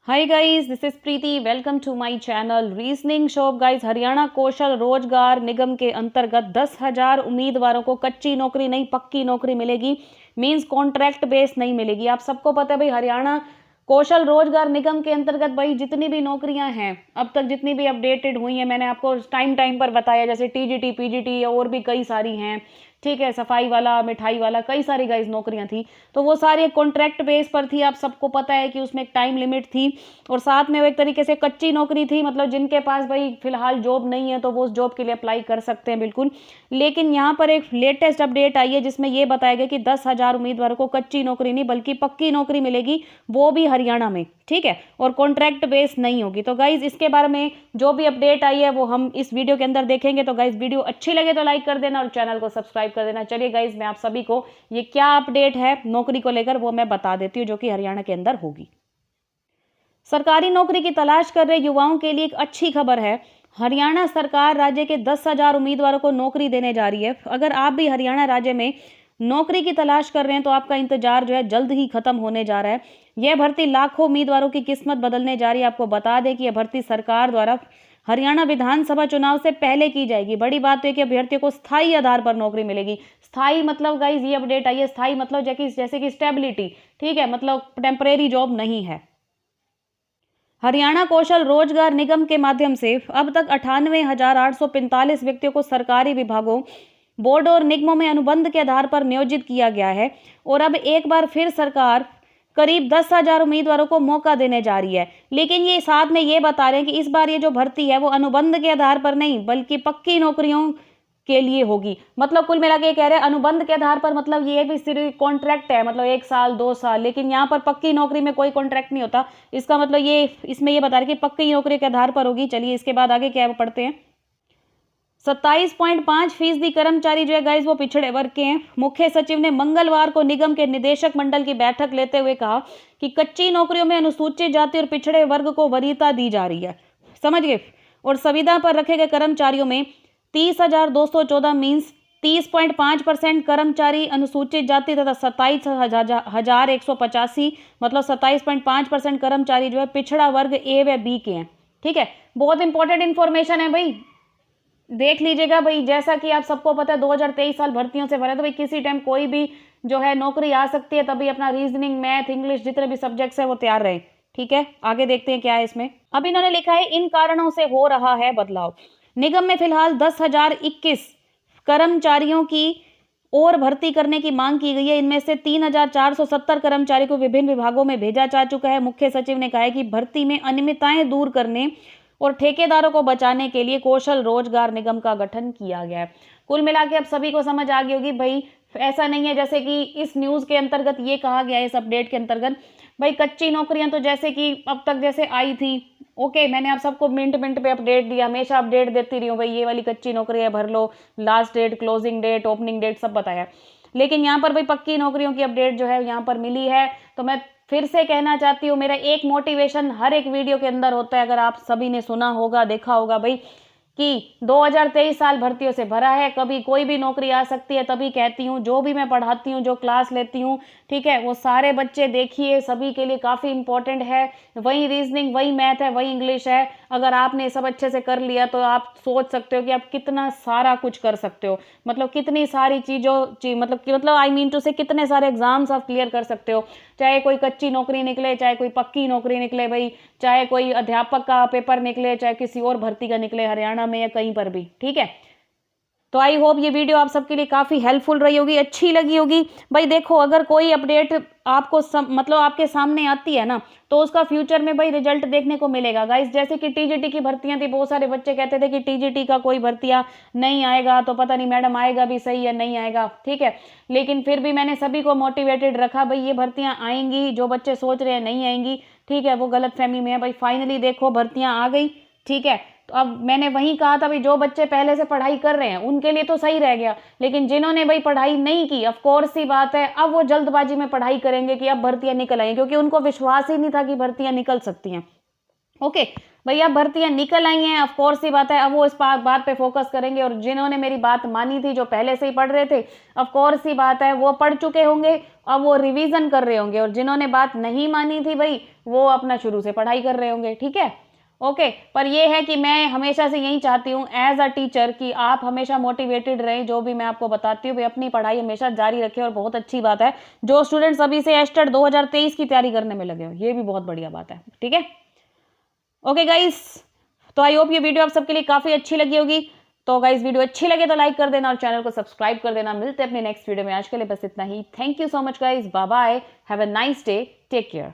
Hi guys, this is Preeti. Welcome to my channel reasoning shop. Guys, Haryana Kaushal Rozgar Nigam के अंतर्गत 10,000 उम्मीदवारों को कच्ची नौकरी नहीं पक्की नौकरी मिलेगी। मींस कॉन्ट्रैक्ट बेस नहीं मिलेगी। आप सबको पता है भाई, हरियाणा कौशल रोजगार निगम के अंतर्गत भाई जितनी भी नौकरियां हैं अब तक, जितनी भी अपडेटेड हुई हैं, मैंने आपको टाइम टाइम पर बताया, जैसे टीजीटी, पीजीटी और भी कई सारी हैं। ठीक है, सफाई वाला, मिठाई वाला, कई सारी गाइस नौकरियां थी। तो वो सारी कॉन्ट्रैक्ट बेस पर थी। आप सबको पता है कि उसमें एक टाइम लिमिट थी और साथ में वो एक तरीके से कच्ची नौकरी थी। मतलब जिनके पास भाई फिलहाल जॉब नहीं है तो वो उस जॉब के लिए अप्लाई कर सकते हैं, बिल्कुल। लेकिन यहाँ पर एक लेटेस्ट अपडेट आई है जिसमें ये बताया गया कि 10,000 उम्मीदवारों को कच्ची नौकरी नहीं बल्कि पक्की नौकरी मिलेगी, वो भी हरियाणा में। ठीक है, और कॉन्ट्रैक्ट बेस नहीं होगी। तो गाइज इसके बारे में जो भी अपडेट आई है वो हम इस वीडियो के अंदर देखेंगे। तो गाइज वीडियो अच्छी लगे तो लाइक कर देना और चैनल को सब्सक्राइब कर देना। चलिए गाइज, मैं आप सभी को ये क्या अपडेट है नौकरी को लेकर वो मैं बता देती हूँ, जो कि हरियाणा के अंदर होगी। सरकारी नौकरी की तलाश कर रहे युवाओं के लिए एक अच्छी खबर है। हरियाणा सरकार राज्य के 10,000 उम्मीदवारों को नौकरी देने जा रही है। अगर आप भी हरियाणा राज्य में नौकरी की तलाश कर रहे हैं तो आपका इंतजार जो है जल्द ही खत्म होने जा रहा है। यह भर्ती लाखों उम्मीदवारों की किस्मत बदलने जा रही है। आपको बता दें कि यह भर्ती सरकार द्वारा हरियाणा विधानसभा चुनाव से पहले की जाएगी। बड़ी बात तो है कि अभ्यर्थियों को स्थायी आधार पर नौकरी मिलेगी। स्थायी मतलब गाइज ये अपडेट आई है, स्थायी मतलब जैसे कि स्टेबिलिटी। ठीक है, मतलब टेम्परेरी जॉब नहीं है। हरियाणा कौशल रोजगार निगम के माध्यम से अब तक 98,845 व्यक्तियों को सरकारी विभागों, बोर्ड और निगमों में अनुबंध के आधार पर नियोजित किया गया है। और अब एक बार फिर सरकार करीब 10,000 उम्मीदवारों को मौका देने जा रही है। लेकिन ये साथ में ये बता रहे हैं कि इस बार ये जो भर्ती है वो अनुबंध के आधार पर नहीं बल्कि पक्की नौकरियों के लिए होगी। मतलब कुल मिला के कह रहे हैं अनुबंध के आधार पर, मतलब ये भी सिर्फ कॉन्ट्रैक्ट है, मतलब 1 साल 2 साल। लेकिन यहाँ पर पक्की नौकरी में कोई कॉन्ट्रैक्ट नहीं होता। इसका मतलब ये इसमें ये बता रहे कि पक्की नौकरी के आधार पर होगी। चलिए इसके बाद आगे क्या पढ़ते हैं। 27.5% कर्मचारी जो है गाइस वो पिछड़े वर्ग के हैं। मुख्य सचिव ने मंगलवार को निगम के निदेशक मंडल की बैठक लेते हुए कहा कि कच्ची नौकरियों में अनुसूचित जाति और पिछड़े वर्ग को वरीयता दी जा रही है। समझ गए। और संविदा पर रखे गए कर्मचारियों में 30,214 मीन्स 30.5% कर्मचारी अनुसूचित जाति तथा 27,185 मतलब 27.5% कर्मचारी जो है पिछड़ा वर्ग ए व बी के हैं। ठीक है, बहुत इंपॉर्टेंट इंफॉर्मेशन है भाई, देख लीजिएगा भाई। जैसा कि आप सबको पता है 2023 साल भर्तियों से भरा, तो भाई किसी टाइम कोई भी जो है नौकरी आ सकती है। तभी अपना रीजनिंग, मैथ, इंग्लिश जितने भी सब्जेक्ट्स है वो तैयार रहे। ठीक है, आगे देखते हैं क्या है इसमें। अब इन्होंने लिखा है इन कारणों से हो रहा है बदलाव। निगम में फिलहाल 10,021 कर्मचारियों की और भर्ती करने की मांग की गई है। इनमें से 3,470 कर्मचारी को विभिन्न विभागों में भेजा जा चुका है। मुख्य सचिव ने कहा है कि भर्ती में अनियमितताएं दूर करने और ठेकेदारों को बचाने के लिए कौशल रोजगार निगम का गठन किया गया है। कुल मिला के अब सभी को समझ आ गई होगी भाई, ऐसा नहीं है जैसे कि इस न्यूज के अंतर्गत ये कहा गया है, इस अपडेट के अंतर्गत भाई कच्ची नौकरियां तो जैसे कि अब तक जैसे आई थी। ओके, मैंने आप सबको मिनट मिनट पे अपडेट दिया, हमेशा अपडेट देती रही हूँ भाई, ये वाली कच्ची नौकरी है, भर लो, last date, closing date, opening date सब बताया। लेकिन यहाँ पर भाई पक्की नौकरियों की अपडेट जो है यहाँ पर मिली है। तो मैं फिर से कहना चाहती हूँ, मेरा एक मोटिवेशन हर एक वीडियो के अंदर होता है, अगर आप सभी ने सुना होगा, देखा होगा भाई, कि 2023 साल भर्तियों से भरा है। कभी कोई भी नौकरी आ सकती है। तभी कहती हूँ, जो भी मैं पढ़ाती हूँ, जो क्लास लेती हूँ, ठीक है, वो सारे बच्चे देखिए, सभी के लिए काफ़ी इंपॉर्टेंट है। वही रीजनिंग, वही मैथ है, वही इंग्लिश है। अगर आपने सब अच्छे से कर लिया तो आप सोच सकते हो कि आप कितना सारा कुछ कर सकते हो। मतलब कितनी सारी मतलब आई मीन टू से कितने सारे एग्जाम्स आप क्लियर कर सकते हो। चाहे कोई कच्ची नौकरी निकले, चाहे कोई पक्की नौकरी निकले भाई, चाहे कोई अध्यापक का पेपर निकले, चाहे किसी और भर्ती का निकले, हरियाणा में या कहीं पर भी। ठीक है, तो आई होप ये वीडियो आप सबके लिए काफ़ी हेल्पफुल रही होगी, अच्छी लगी होगी। भाई देखो, अगर कोई अपडेट आपको मतलब आपके सामने आती है ना, तो उसका फ्यूचर में भाई रिजल्ट देखने को मिलेगा गाइस। जैसे कि टीजीटी की भर्तियां थी, बहुत सारे बच्चे कहते थे कि टीजीटी का कोई भर्तियां नहीं आएगा, तो पता नहीं मैडम आएगा भी सही या नहीं आएगा। ठीक है, लेकिन फिर भी मैंने सभी को मोटिवेटेड रखा भाई, ये भर्तियां आएंगी। जो बच्चे सोच रहे हैं नहीं आएंगी, ठीक है, वो गलतफहमी में है भाई। फाइनली देखो भर्तियां आ गई। ठीक है, तो अब मैंने वही कहा था भाई, जो बच्चे पहले से पढ़ाई कर रहे हैं उनके लिए तो सही रह गया। लेकिन जिन्होंने भाई पढ़ाई नहीं की, ऑफ कोर्स सी बात है, अब वो जल्दबाजी में पढ़ाई करेंगे कि अब भर्तियां निकल आई, क्योंकि उनको विश्वास ही नहीं था कि भर्तियां निकल सकती हैं। ओके भैया, भर्तियां निकल आई हैं, ऑफ कोर्स ही बात है, अब वो इस बात पे फोकस करेंगे। और जिन्होंने मेरी बात मानी थी, जो पहले से ही पढ़ रहे थे, ऑफ कोर्स ही बात है, वो पढ़ चुके होंगे, अब वो रिवीजन कर रहे होंगे। और जिन्होंने बात नहीं मानी थी भाई, वो अपना शुरू से पढ़ाई कर रहे होंगे। ठीक है, ओके। पर ये है कि मैं हमेशा से यही चाहती हूँ एज अ टीचर कि आप हमेशा मोटिवेटेड रहें। जो भी मैं आपको बताती हूँ भाई, अपनी पढ़ाई हमेशा जारी रखें। और बहुत अच्छी बात है जो स्टूडेंट्स अभी से एस्टेट 2023 की तैयारी करने में लगे हो, ये भी बहुत बढ़िया बात है। ठीक है, ओके गाइस, तो आई होप ये वीडियो आप सबके लिए काफ़ी अच्छी लगी होगी। तो गाइस, वीडियो अच्छी लगे तो लाइक कर देना और चैनल को सब्सक्राइब कर देना। मिलते हैं अपने नेक्स्ट वीडियो में, आज के लिए बस इतना ही। Thank you so much guys, bye bye, have a nice day, take care.